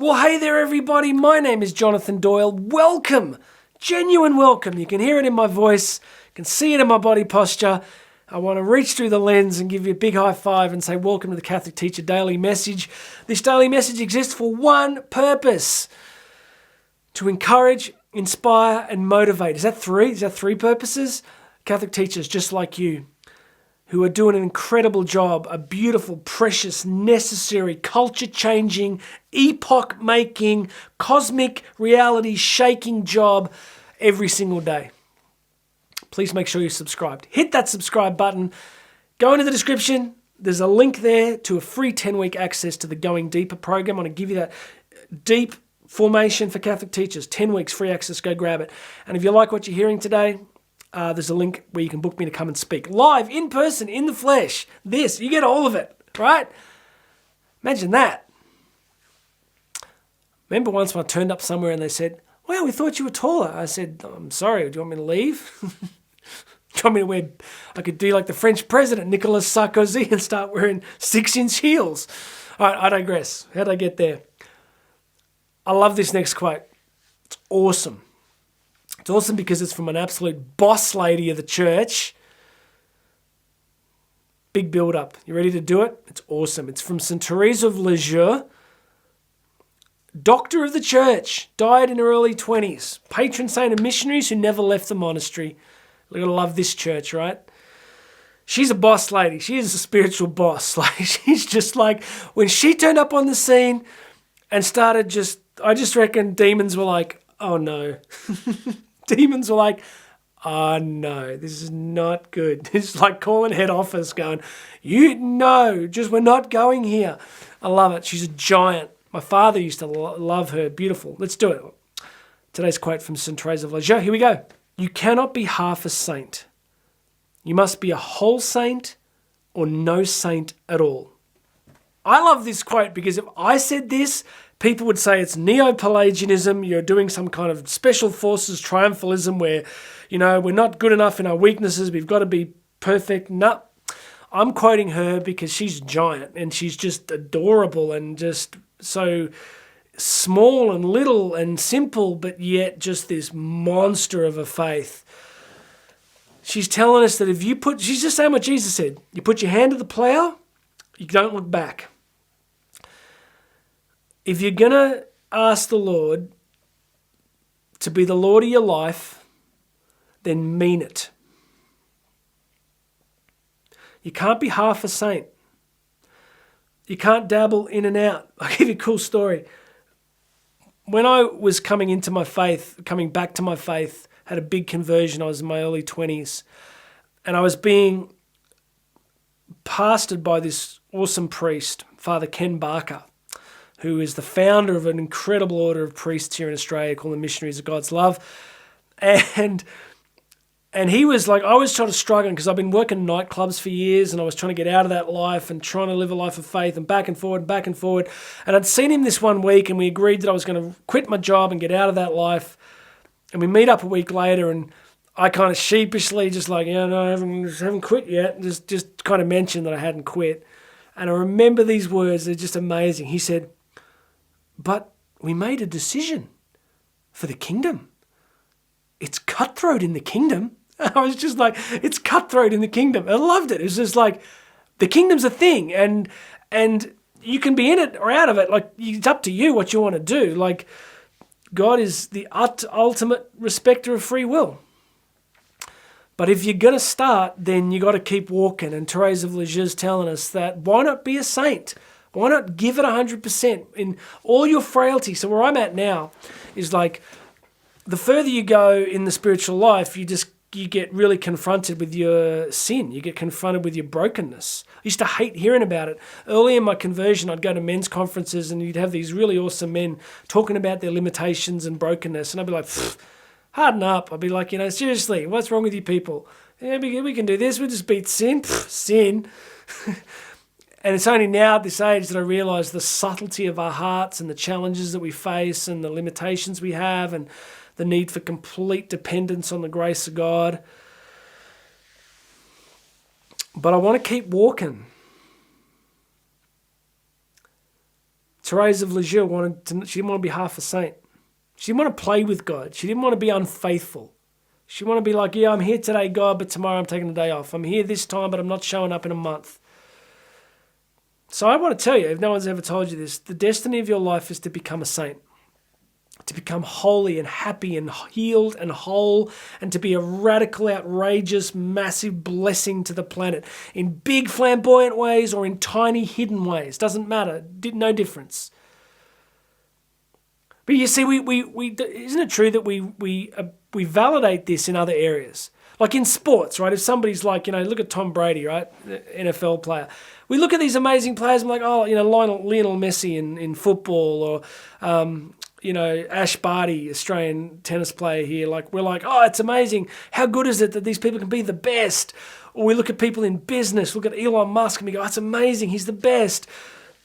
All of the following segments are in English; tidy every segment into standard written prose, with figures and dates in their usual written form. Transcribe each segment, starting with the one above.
Well, hey there, everybody. My name is Jonathan Doyle. Welcome. Genuine welcome. You can hear it in my voice. You can see it in my body posture. I want to reach through the lens and give you a big high five and say, welcome to the Catholic Teacher Daily Message. This daily message exists for one purpose: to encourage, inspire, and motivate. Is that three? Is that three purposes? Catholic teachers just like you, who are doing an incredible job, a beautiful, precious, necessary, culture-changing, epoch-making, cosmic reality-shaking job every single day. Please make sure you're subscribed. Hit that subscribe button. Go into the description. There's a link there to a free 10-week access to the Going Deeper program. I want to give you that deep formation for Catholic teachers. 10 weeks free access. Go grab it. And if you like what you're hearing today, there's a link where you can book me to come and speak live, in person, in the flesh. You get all of it, right? Imagine that. Remember once when I turned up somewhere and they said, "Well, we thought you were taller." I said, "I'm sorry, do you want me to leave?" Do you want me to wear, I could do like the French president, Nicolas Sarkozy, and start wearing 6-inch heels. All right, I digress. How'd I get there? I love this next quote. It's awesome. It's awesome because it's from an absolute boss lady of the church. Big build up. You ready to do it? It's awesome. It's from St. Therese of Lisieux, doctor of the church, died in her early 20s, patron saint of missionaries who never left the monastery. We're going to love this church, right? She's a boss lady. She is a spiritual boss. Like, she's just like, when she turned up on the scene and started I just reckon demons were like, oh no. Demons were like, oh no, this is not good. It's like calling head office going, we're not going here. I love it. She's a giant. My father used to love her. Beautiful. Let's do it. Today's quote from St. Therese of Lisieux. Here we go. You cannot be half a saint. You must be a whole saint or no saint at all. I love this quote because if I said this, people would say it's Neo-Pelagianism. You're doing some kind of special forces triumphalism where, we're not good enough in our weaknesses. We've got to be perfect. No, I'm quoting her because she's giant and she's just adorable and just so small and little and simple, but yet just this monster of a faith. She's telling us that she's just saying what Jesus said. You put your hand to the plow, you don't look back. If you're going to ask the Lord to be the Lord of your life, then mean it. You can't be half a saint. You can't dabble in and out. I'll give you a cool story. When I was coming back to my faith, had a big conversion. I was in my early 20s. And I was being pastored by this awesome priest, Father Ken Barker, who is the founder of an incredible order of priests here in Australia called the Missionaries of God's Love. And he was like, I was sort of struggling because I've been working nightclubs for years and I was trying to get out of that life and trying to live a life of faith and back and forward. And I'd seen him this one week and we agreed that I was going to quit my job and get out of that life. And we meet up a week later and I kind of sheepishly just like, no, I haven't quit yet. Just kind of mentioned that I hadn't quit. And I remember these words, they're just amazing. He said, but we made a decision for the kingdom. It's cutthroat in the kingdom. I was just like, it's cutthroat in the kingdom. I loved it. It was just like, the kingdom's a thing and you can be in it or out of it. Like, it's up to you what you want to do. Like, God is the ultimate respecter of free will. But if you're going to start, then you got to keep walking. And Therese of Lisieux is telling us that why not be a saint? Why not give it 100% in all your frailty? So where I'm at now is like, the further you go in the spiritual life, you get really confronted with your sin. You get confronted with your brokenness. I used to hate hearing about it. Early in my conversion, I'd go to men's conferences and you'd have these really awesome men talking about their limitations and brokenness. And I'd be like, harden up. I'd be like, seriously, what's wrong with you people? Yeah, we can do this. We'll just beat sin. Sin. And it's only now at this age that I realise the subtlety of our hearts and the challenges that we face and the limitations we have and the need for complete dependence on the grace of God. But I want to keep walking. Therese of Lisieux she didn't want to be half a saint. She didn't want to play with God. She didn't want to be unfaithful. She wanted to be like, yeah, I'm here today, God, but tomorrow I'm taking a day off. I'm here this time, but I'm not showing up in a month. So I want to tell you, if no one's ever told you this, the destiny of your life is to become a saint, to become holy and happy and healed and whole, and to be a radical, outrageous, massive blessing to the planet in big flamboyant ways or in tiny hidden ways. Doesn't matter. No difference. But you see, isn't it true that we validate this in other areas? Like in sports, right? If somebody's like, look at Tom Brady, right? The NFL player. We look at these amazing players and we're like, oh, Lionel Messi in football, or, Ash Barty, Australian tennis player here. Like, we're like, oh, it's amazing. How good is it that these people can be the best? Or we look at people in business, look at Elon Musk, and we go, it's amazing. He's the best.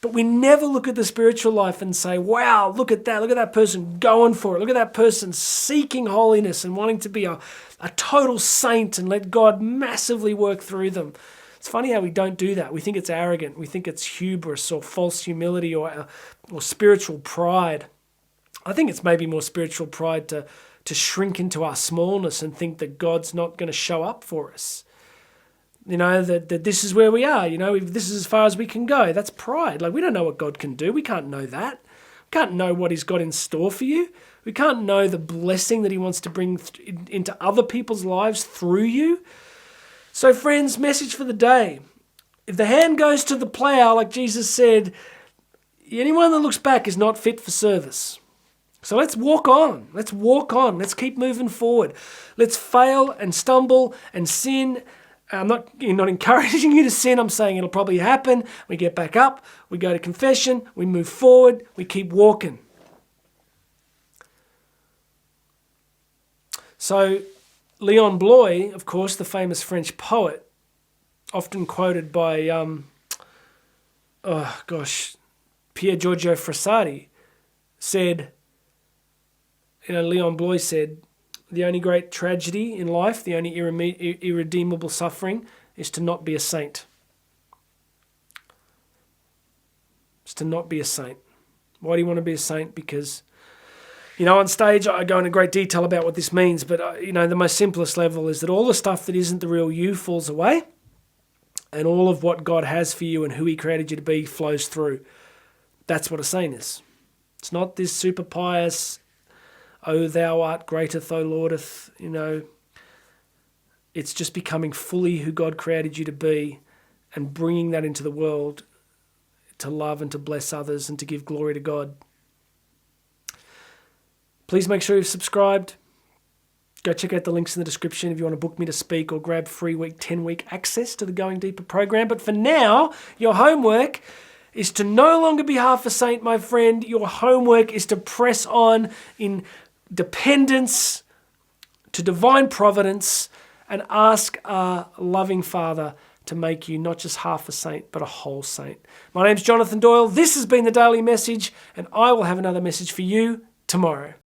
But we never look at the spiritual life and say, wow, look at that person going for it. Look at that person seeking holiness and wanting to be a total saint and let God massively work through them. It's funny how we don't do that. We think it's arrogant. We think it's hubris or false humility or spiritual pride. I think it's maybe more spiritual pride to shrink into our smallness and think that God's not going to show up for us. That this is where we are, this is as far as we can go. That's pride. Like, we don't know what God can do. We can't know that. We can't know what he's got in store for you. We can't know the blessing that he wants to bring into other people's lives through you. So, friends, message for the day. If the hand goes to the plow, like Jesus said, anyone that looks back is not fit for service. So let's walk on. Let's walk on. Let's keep moving forward. Let's fail and stumble and sin. I'm not encouraging you to sin. I'm saying it'll probably happen. We get back up. We go to confession. We move forward. We keep walking. So Leon Bloy, of course, the famous French poet, often quoted by, Pier Giorgio Frassati, said, Leon Bloy said, the only great tragedy in life, the only irredeemable suffering, is to not be a saint. It's to not be a saint. Why do you want to be a saint? Because, on stage I go into great detail about what this means, but, the most simplest level is that all the stuff that isn't the real you falls away, and all of what God has for you and who he created you to be flows through. That's what a saint is. It's not this super pious, oh, thou art greateth, O Lordeth, It's just becoming fully who God created you to be and bringing that into the world to love and to bless others and to give glory to God. Please make sure you've subscribed. Go check out the links in the description if you want to book me to speak or grab free 10-week access to the Going Deeper program. But for now, your homework is to no longer be half a saint, my friend. Your homework is to press on in dependence to divine providence and ask our loving Father to make you not just half a saint, but a whole saint. My name's Jonathan Doyle. This has been the Daily Message, and I will have another message for you tomorrow.